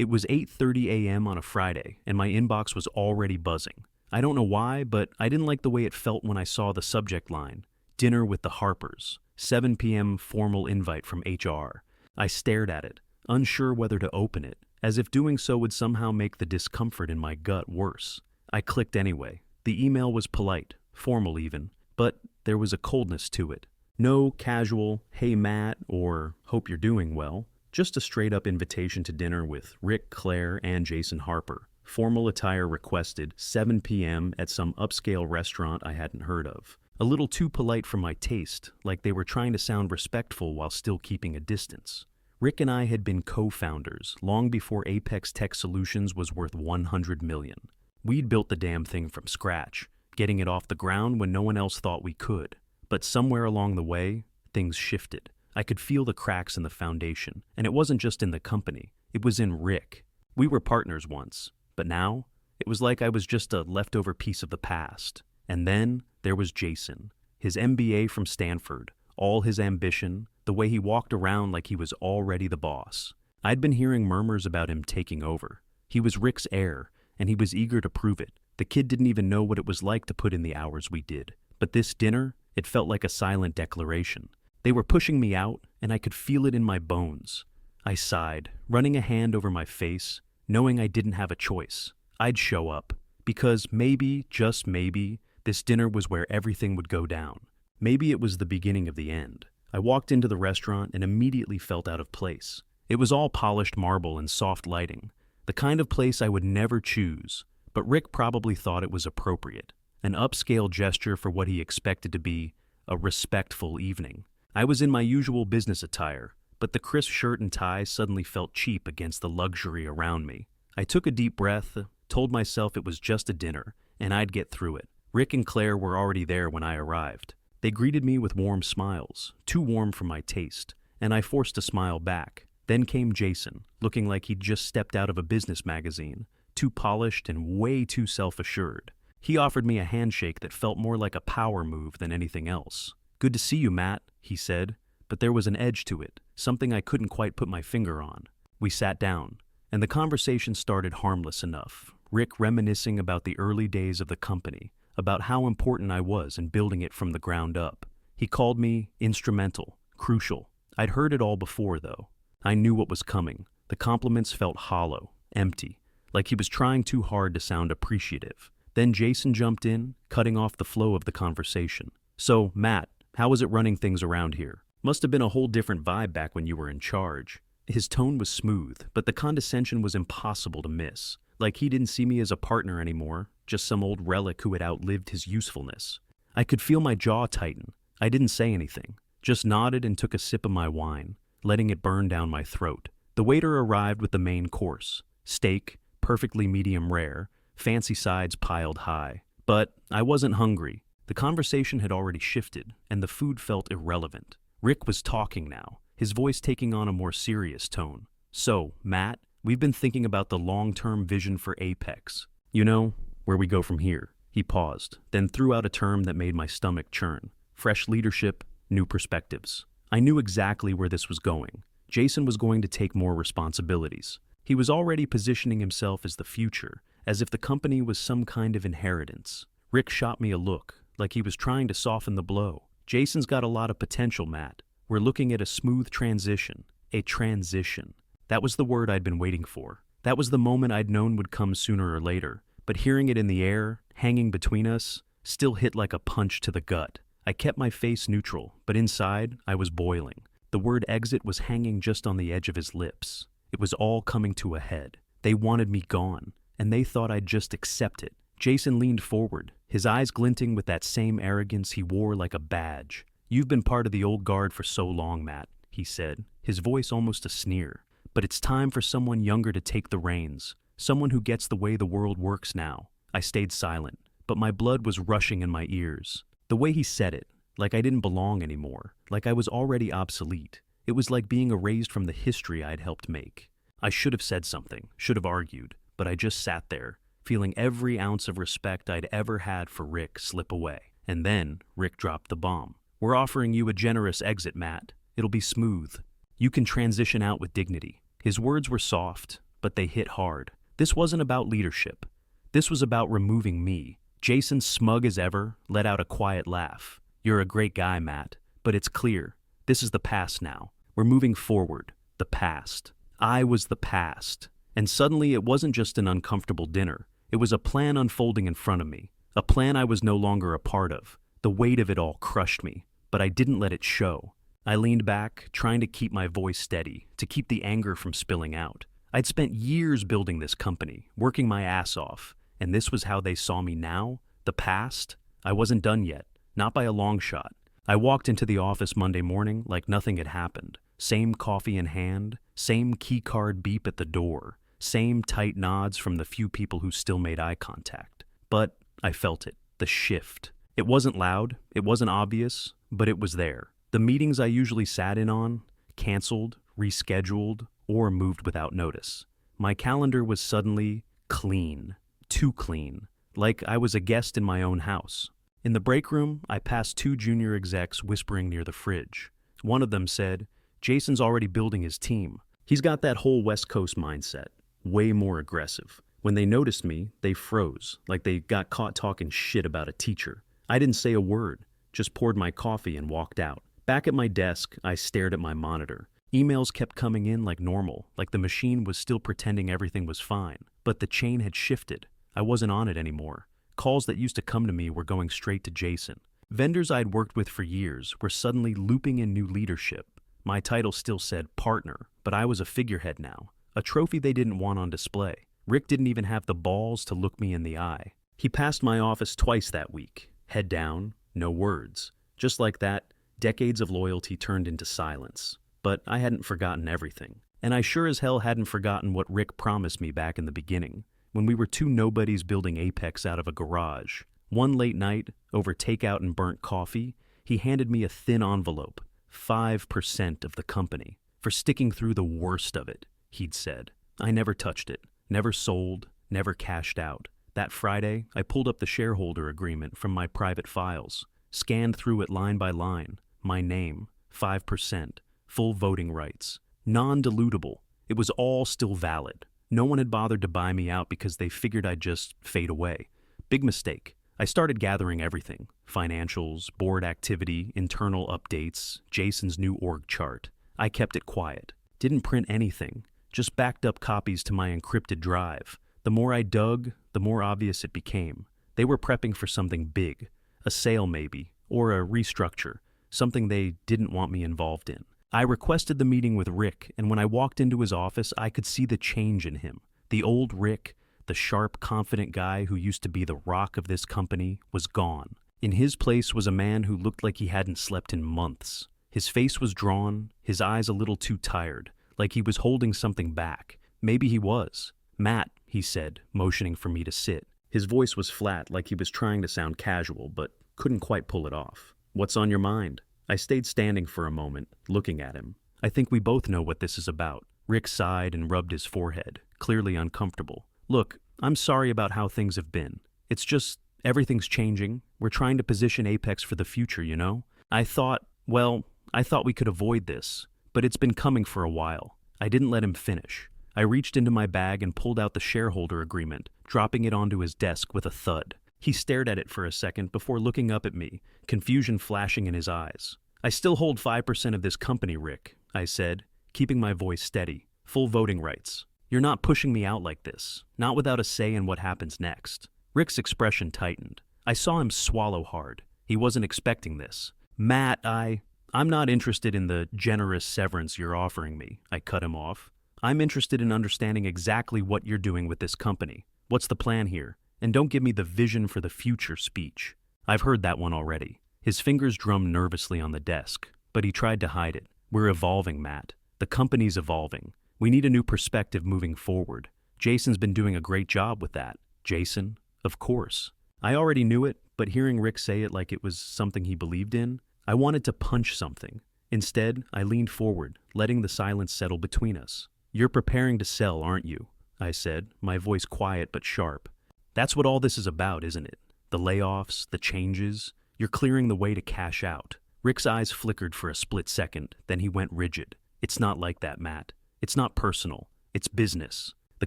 It was 8:30 a.m. on a Friday, and my inbox was already buzzing. I don't know why, but I didn't like the way it felt when I saw the subject line, "Dinner with the Harpers, 7 p.m. formal invite from HR." I stared at it, unsure whether to open it, as if doing so would somehow make the discomfort in my gut worse. I clicked anyway. The email was polite, formal even, but there was a coldness to it. No casual, "Hey Matt," or "Hope you're doing well." Just a straight-up invitation to dinner with Rick, Claire, and Jason Harper. Formal attire requested, 7 p.m. at some upscale restaurant I hadn't heard of. A little too polite for my taste, like they were trying to sound respectful while still keeping a distance. Rick and I had been co-founders long before Apex Tech Solutions was worth $100 million. We'd built the damn thing from scratch, getting it off the ground when no one else thought we could. But somewhere along the way, things shifted. I could feel the cracks in the foundation, and it wasn't just in the company, it was in Rick. We were partners once, but now, it was like I was just a leftover piece of the past. And then, there was Jason. His MBA from Stanford, all his ambition, the way he walked around like he was already the boss. I'd been hearing murmurs about him taking over. He was Rick's heir, and he was eager to prove it. The kid didn't even know what it was like to put in the hours we did. But this dinner, it felt like a silent declaration. They were pushing me out, and I could feel it in my bones. I sighed, running a hand over my face, knowing I didn't have a choice. I'd show up, because maybe, just maybe, this dinner was where everything would go down. Maybe it was the beginning of the end. I walked into the restaurant and immediately felt out of place. It was all polished marble and soft lighting, the kind of place I would never choose, but Rick probably thought it was appropriate. An upscale gesture for what he expected to be a respectful evening. I was in my usual business attire, but the crisp shirt and tie suddenly felt cheap against the luxury around me. I took a deep breath, told myself it was just a dinner, and I'd get through it. Rick and Claire were already there when I arrived. They greeted me with warm smiles, too warm for my taste, and I forced a smile back. Then came Jason, looking like he'd just stepped out of a business magazine, too polished and way too self-assured. He offered me a handshake that felt more like a power move than anything else. "Good to see you, Matt," he said, but there was an edge to it, something I couldn't quite put my finger on. We sat down, and the conversation started harmless enough, Rick reminiscing about the early days of the company, about how important I was in building it from the ground up. He called me instrumental, crucial. I'd heard it all before, though. I knew what was coming. The compliments felt hollow, empty, like he was trying too hard to sound appreciative. Then Jason jumped in, cutting off the flow of the conversation. "So, Matt, how is it running things around here? Must have been a whole different vibe back when you were in charge." His tone was smooth, but the condescension was impossible to miss. Like he didn't see me as a partner anymore, just some old relic who had outlived his usefulness. I could feel my jaw tighten. I didn't say anything, just nodded and took a sip of my wine, letting it burn down my throat. The waiter arrived with the main course. Steak, perfectly medium rare, fancy sides piled high. But I wasn't hungry. The conversation had already shifted, and the food felt irrelevant. Rick was talking now, his voice taking on a more serious tone. "So, Matt, we've been thinking about the long-term vision for Apex. You know, where we go from here." He paused, then threw out a term that made my stomach churn. Fresh leadership, new perspectives. I knew exactly where this was going. Jason was going to take more responsibilities. He was already positioning himself as the future, as if the company was some kind of inheritance. Rick shot me a look, like he was trying to soften the blow. "Jason's got a lot of potential, Matt. We're looking at a smooth transition. A transition." That was the word I'd been waiting for. That was the moment I'd known would come sooner or later. But hearing it in the air, hanging between us, still hit like a punch to the gut. I kept my face neutral, but inside, I was boiling. The word exit was hanging just on the edge of his lips. It was all coming to a head. They wanted me gone, and they thought I'd just accept it. Jason leaned forward, his eyes glinting with that same arrogance he wore like a badge. "You've been part of the old guard for so long, Matt," he said, his voice almost a sneer. "But it's time for someone younger to take the reins, someone who gets the way the world works now." I stayed silent, but my blood was rushing in my ears. The way he said it, like I didn't belong anymore, like I was already obsolete. It was like being erased from the history I'd helped make. I should have said something, should have argued, but I just sat there, feeling every ounce of respect I'd ever had for Rick slip away. And then Rick dropped the bomb. "We're offering you a generous exit, Matt. It'll be smooth. You can transition out with dignity." His words were soft, but they hit hard. This wasn't about leadership. This was about removing me. Jason, smug as ever, let out a quiet laugh. You're a great guy, Matt, but it's clear. This is the past now. We're moving forward. The past. I was the past. And suddenly it wasn't just an uncomfortable dinner. It was a plan unfolding in front of me. A plan I was no longer a part of. The weight of it all crushed me, but I didn't let it show. I leaned back, trying to keep my voice steady, to keep the anger from spilling out. I'd spent years building this company, working my ass off, and this was how they saw me now? The past? I wasn't done yet, not by a long shot. I walked into the office Monday morning like nothing had happened. Same coffee in hand, same keycard beep at the door, same tight nods from the few people who still made eye contact. But I felt it, the shift. It wasn't loud, it wasn't obvious, but it was there. The meetings I usually sat in on, canceled, rescheduled, or moved without notice. My calendar was suddenly clean, too clean, like I was a guest in my own house. In the break room, I passed two junior execs whispering near the fridge. One of them said, "Jason's already building his team. He's got that whole West Coast mindset, way more aggressive." When they noticed me, they froze, like they got caught talking shit about a teacher. I didn't say a word, just poured my coffee and walked out. Back at my desk, I stared at my monitor. Emails kept coming in like normal, like the machine was still pretending everything was fine. But the chain had shifted. I wasn't on it anymore. Calls that used to come to me were going straight to Jason. Vendors I'd worked with for years were suddenly looping in new leadership. My title still said partner, but I was a figurehead now, a trophy they didn't want on display. Rick didn't even have the balls to look me in the eye. He passed my office twice that week, head down, no words. Just like that, decades of loyalty turned into silence. But I hadn't forgotten everything. And I sure as hell hadn't forgotten what Rick promised me back in the beginning, when we were two nobodies building Apex out of a garage. One late night, over takeout and burnt coffee, he handed me a thin envelope, 5% of the company, for sticking through the worst of it, he'd said. I never touched it, never sold, never cashed out. That Friday, I pulled up the shareholder agreement from my private files, scanned through it line by line, my name, 5%, full voting rights, non-dilutable. It was all still valid. No one had bothered to buy me out because they figured I'd just fade away. Big mistake. I started gathering everything. Financials, board activity, internal updates, Jason's new org chart. I kept it quiet. Didn't print anything. Just backed up copies to my encrypted drive. The more I dug, the more obvious it became. They were prepping for something big. A sale maybe, or a restructure. Something they didn't want me involved in. I requested the meeting with Rick, and when I walked into his office, I could see the change in him. The old Rick, the sharp, confident guy who used to be the rock of this company, was gone. In his place was a man who looked like he hadn't slept in months. His face was drawn, his eyes a little too tired, like he was holding something back. Maybe he was. "Matt," he said, motioning for me to sit. His voice was flat, like he was trying to sound casual, but couldn't quite pull it off. "What's on your mind?" I stayed standing for a moment, looking at him. "I think we both know what this is about." Rick sighed and rubbed his forehead, clearly uncomfortable. "Look, I'm sorry about how things have been. It's just, everything's changing. We're trying to position Apex for the future, you know? I thought we could avoid this, but it's been coming for a while." I didn't let him finish. I reached into my bag and pulled out the shareholder agreement, dropping it onto his desk with a thud. He stared at it for a second before looking up at me, confusion flashing in his eyes. "I still hold 5% of this company, Rick," I said, keeping my voice steady. "Full voting rights. You're not pushing me out like this, not without a say in what happens next." Rick's expression tightened. I saw him swallow hard. He wasn't expecting this. "Matt, I'm not interested in the generous severance you're offering me," I cut him off. "I'm interested in understanding exactly what you're doing with this company. What's the plan here? And don't give me the vision for the future speech. I've heard that one already." His fingers drummed nervously on the desk, but he tried to hide it. "We're evolving, Matt. The company's evolving. We need a new perspective moving forward. Jason's been doing a great job with that." "Jason? Of course." I already knew it, but hearing Rick say it like it was something he believed in, I wanted to punch something. Instead, I leaned forward, letting the silence settle between us. "You're preparing to sell, aren't you?" I said, my voice quiet but sharp. "That's what all this is about, isn't it? The layoffs, the changes. You're clearing the way to cash out." Rick's eyes flickered for a split second, then he went rigid. "It's not like that, Matt. It's not personal. It's business. The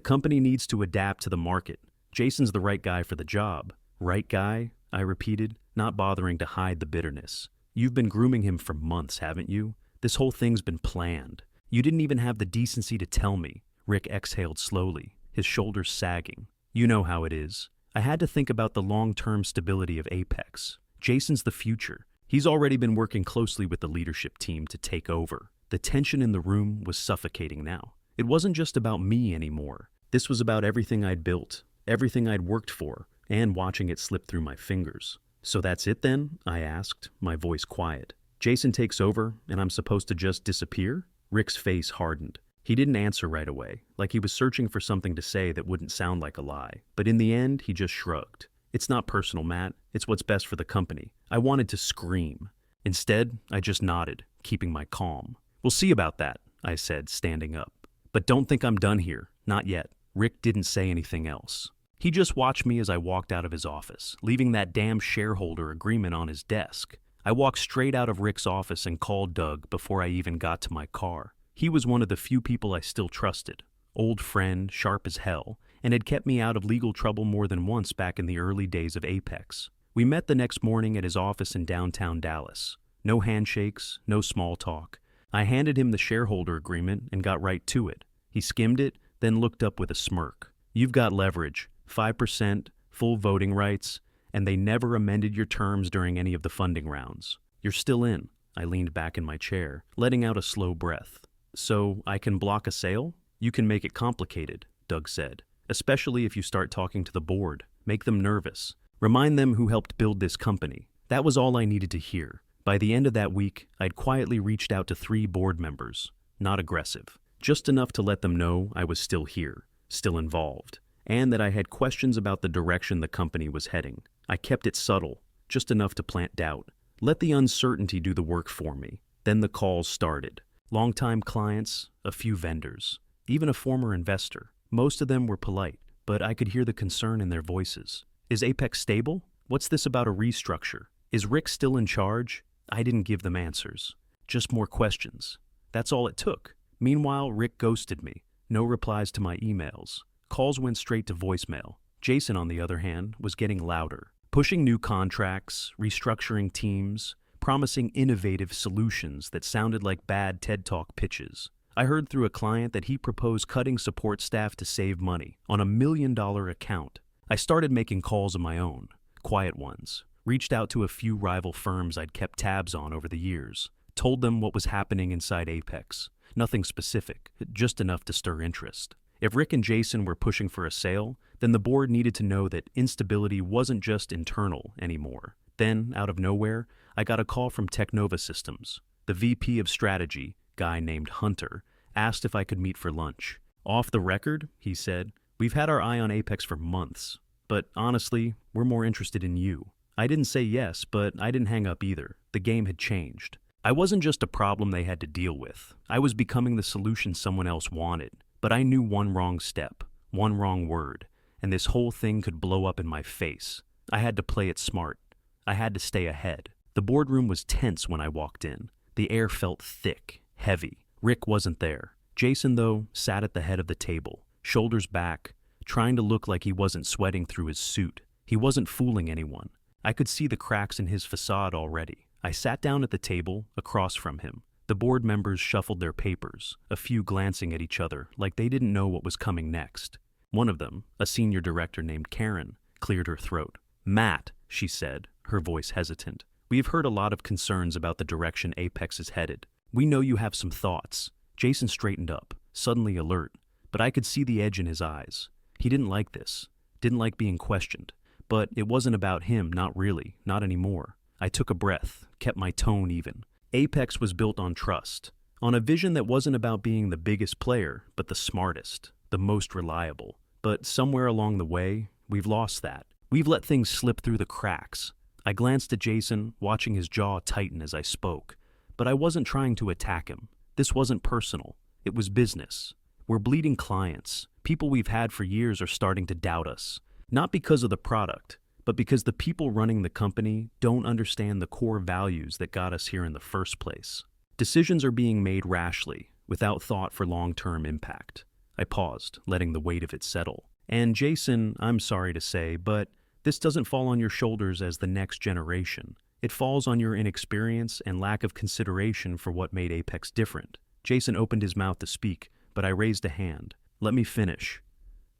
company needs to adapt to the market. Jason's the right guy for the job. Right guy? I repeated, not bothering to hide the bitterness. You've been grooming him for months, haven't you? This whole thing's been planned. You didn't even have the decency to tell me. Rick exhaled slowly, his shoulders sagging. You know how it is. I had to think about the long-term stability of Apex. Jason's the future. He's already been working closely with the leadership team to take over. The tension in the room was suffocating now. It wasn't just about me anymore. This was about everything I'd built, everything I'd worked for, and watching it slip through my fingers. So that's it then? I asked, my voice quiet. Jason takes over, and I'm supposed to just disappear? Rick's face hardened. He didn't answer right away, like he was searching for something to say that wouldn't sound like a lie. But in the end, he just shrugged. It's not personal, Matt. It's what's best for the company. I wanted to scream. Instead, I just nodded, keeping my calm. We'll see about that, I said, standing up. But don't think I'm done here. Not yet. Rick didn't say anything else. He just watched me as I walked out of his office, leaving that damn shareholder agreement on his desk. I walked straight out of Rick's office and called Doug before I even got to my car. He was one of the few people I still trusted. Old friend, sharp as hell, and had kept me out of legal trouble more than once back in the early days of Apex. We met the next morning at his office in downtown Dallas. No handshakes, no small talk. I handed him the shareholder agreement and got right to it. He skimmed it, then looked up with a smirk. You've got leverage, 5%, full voting rights, and they never amended your terms during any of the funding rounds. You're still in. I leaned back in my chair, letting out a slow breath. So I can block a sale? You can make it complicated, Doug said. Especially if you start talking to the board. Make them nervous. Remind them who helped build this company. That was all I needed to hear. By the end of that week, I'd quietly reached out to 3 board members. Not aggressive. Just enough to let them know I was still here, still involved, and that I had questions about the direction the company was heading. I kept it subtle, just enough to plant doubt. Let the uncertainty do the work for me. Then the calls started. Longtime clients, a few vendors, even a former investor. Most of them were polite, but I could hear the concern in their voices. Is Apex stable? What's this about a restructure? Is Rick still in charge? I didn't give them answers. Just more questions. That's all it took. Meanwhile, Rick ghosted me. No replies to my emails. Calls went straight to voicemail. Jason, on the other hand, was getting louder. Pushing new contracts, restructuring teams, promising innovative solutions that sounded like bad TED Talk pitches. I heard through a client that he proposed cutting support staff to save money on a $1 million account. I started making calls of my own, quiet ones. Reached out to a few rival firms I'd kept tabs on over the years. Told them what was happening inside Apex. Nothing specific, just enough to stir interest. If Rick and Jason were pushing for a sale, then the board needed to know that instability wasn't just internal anymore. Then, out of nowhere, I got a call from Technova Systems. The VP of Strategy, guy named Hunter, asked if I could meet for lunch. Off the record, he said, we've had our eye on Apex for months, but honestly, we're more interested in you. I didn't say yes, but I didn't hang up either. The game had changed. I wasn't just a problem they had to deal with. I was becoming the solution someone else wanted. But I knew one wrong step, one wrong word, and this whole thing could blow up in my face. I had to play it smart. I had to stay ahead. The boardroom was tense when I walked in. The air felt thick, heavy. Rick wasn't there. Jason, though, sat at the head of the table, shoulders back, trying to look like he wasn't sweating through his suit. He wasn't fooling anyone. I could see the cracks in his facade already. I sat down at the table across from him. The board members shuffled their papers, a few glancing at each other like they didn't know what was coming next. One of them, a senior director named Karen, cleared her throat. Matt, she said, her voice hesitant, we have heard a lot of concerns about the direction Apex is headed. We know you have some thoughts. Jason straightened up, suddenly alert, but I could see the edge in his eyes. He didn't like this, didn't like being questioned. But it wasn't about him, not really, not anymore. I took a breath, kept my tone even. Apex was built on trust, on a vision that wasn't about being the biggest player, but the smartest, the most reliable. But somewhere along the way, we've lost that. We've let things slip through the cracks. I glanced at Jason, watching his jaw tighten as I spoke. But I wasn't trying to attack him. This wasn't personal. It was business. We're bleeding clients. People we've had for years are starting to doubt us. Not because of the product, but because the people running the company don't understand the core values that got us here in the first place. Decisions are being made rashly, without thought for long-term impact. I paused, letting the weight of it settle. And Jason, I'm sorry to say, but this doesn't fall on your shoulders as the next generation. It falls on your inexperience and lack of consideration for what made Apex different. Jason opened his mouth to speak, but I raised a hand. Let me finish.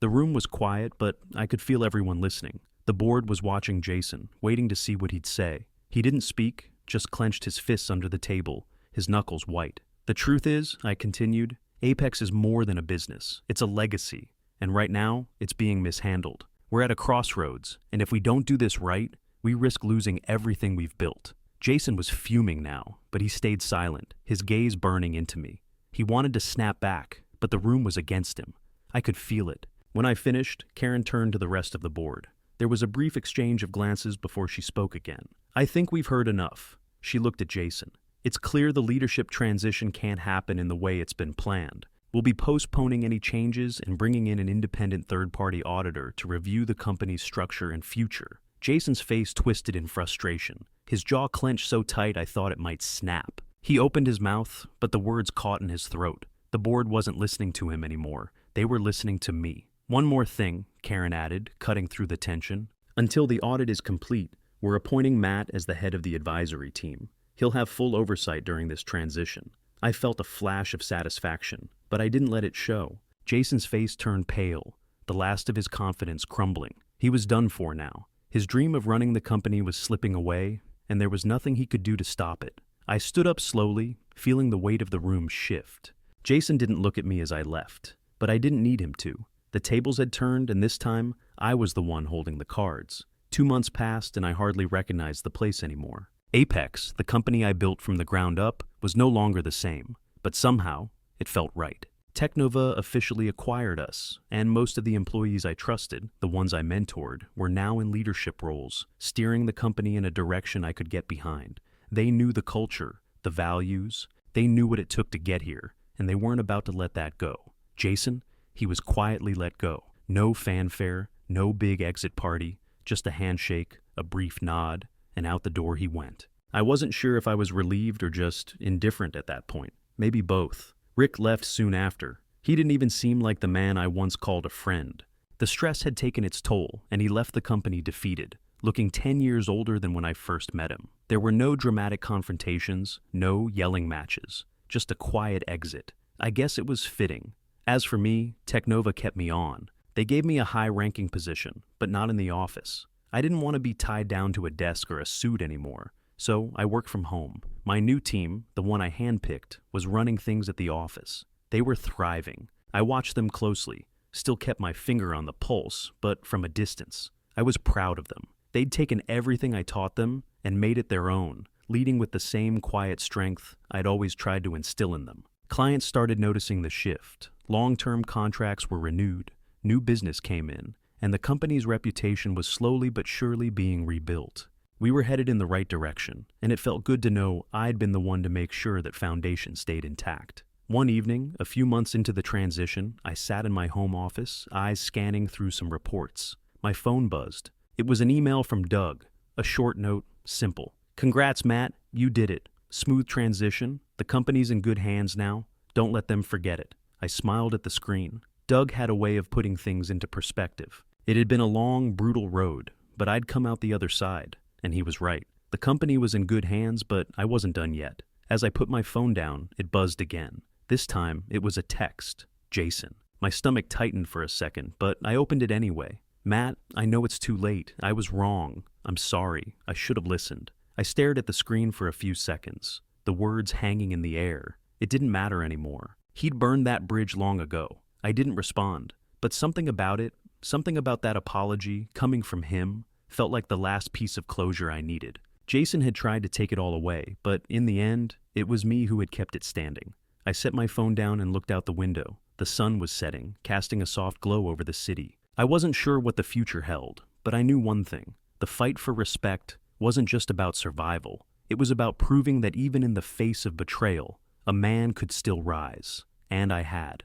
The room was quiet, but I could feel everyone listening. The board was watching Jason, waiting to see what he'd say. He didn't speak, just clenched his fists under the table, his knuckles white. The truth is, I continued, Apex is more than a business. It's a legacy. And right now, it's being mishandled. We're at a crossroads, and if we don't do this right, we risk losing everything we've built. Jason was fuming now, but he stayed silent, his gaze burning into me. He wanted to snap back, but the room was against him. I could feel it. When I finished, Karen turned to the rest of the board. There was a brief exchange of glances before she spoke again. I think we've heard enough. She looked at Jason. It's clear the leadership transition can't happen in the way it's been planned. We'll be postponing any changes and bringing in an independent third-party auditor to review the company's structure and future. Jason's face twisted in frustration. His jaw clenched so tight I thought it might snap. He opened his mouth, but the words caught in his throat. The board wasn't listening to him anymore. They were listening to me. One more thing, Karen added, cutting through the tension. Until the audit is complete, we're appointing Matt as the head of the advisory team. He'll have full oversight during this transition. I felt a flash of satisfaction, but I didn't let it show. Jason's face turned pale, the last of his confidence crumbling. He was done for now. His dream of running the company was slipping away, and there was nothing he could do to stop it. I stood up slowly, feeling the weight of the room shift. Jason didn't look at me as I left, but I didn't need him to. The tables had turned, and this time, I was the one holding the cards. 2 months passed, and I hardly recognized the place anymore. Apex, the company I built from the ground up, was no longer the same, but somehow, it felt right. Technova officially acquired us, and most of the employees I trusted, the ones I mentored, were now in leadership roles, steering the company in a direction I could get behind. They knew the culture, the values, they knew what it took to get here, and they weren't about to let that go. Jason, he was quietly let go. No fanfare, no big exit party, just a handshake, a brief nod, and out the door he went. I wasn't sure if I was relieved or just indifferent at that point. Maybe both. Rick left soon after. He didn't even seem like the man I once called a friend. The stress had taken its toll, and he left the company defeated, looking 10 years older than when I first met him. There were no dramatic confrontations, no yelling matches, just a quiet exit. I guess it was fitting. As for me, Technova kept me on. They gave me a high-ranking position, but not in the office. I didn't want to be tied down to a desk or a suit anymore, so I worked from home. My new team, the one I handpicked, was running things at the office. They were thriving. I watched them closely, still kept my finger on the pulse, but from a distance. I was proud of them. They'd taken everything I taught them and made it their own, leading with the same quiet strength I'd always tried to instill in them. Clients started noticing the shift. Long-term contracts were renewed, new business came in, and the company's reputation was slowly but surely being rebuilt. We were headed in the right direction, and it felt good to know I'd been the one to make sure that foundation stayed intact. One evening, a few months into the transition, I sat in my home office, eyes scanning through some reports. My phone buzzed. It was an email from Doug, a short note, simple. Congrats, Matt, you did it. Smooth transition, the company's in good hands now. Don't let them forget it. I smiled at the screen. Doug had a way of putting things into perspective. It had been a long, brutal road, but I'd come out the other side, and he was right. The company was in good hands, but I wasn't done yet. As I put my phone down, it buzzed again. This time, it was a text. Jason. My stomach tightened for a second, but I opened it anyway. Matt, I know it's too late. I was wrong. I'm sorry. I should have listened. I stared at the screen for a few seconds, the words hanging in the air. It didn't matter anymore. He'd burned that bridge long ago. I didn't respond, but something about it, something about that apology coming from him, felt like the last piece of closure I needed. Jason had tried to take it all away, but in the end, it was me who had kept it standing. I set my phone down and looked out the window. The sun was setting, casting a soft glow over the city. I wasn't sure what the future held, but I knew one thing. The fight for respect wasn't just about survival. It was about proving that even in the face of betrayal, a man could still rise. And I had.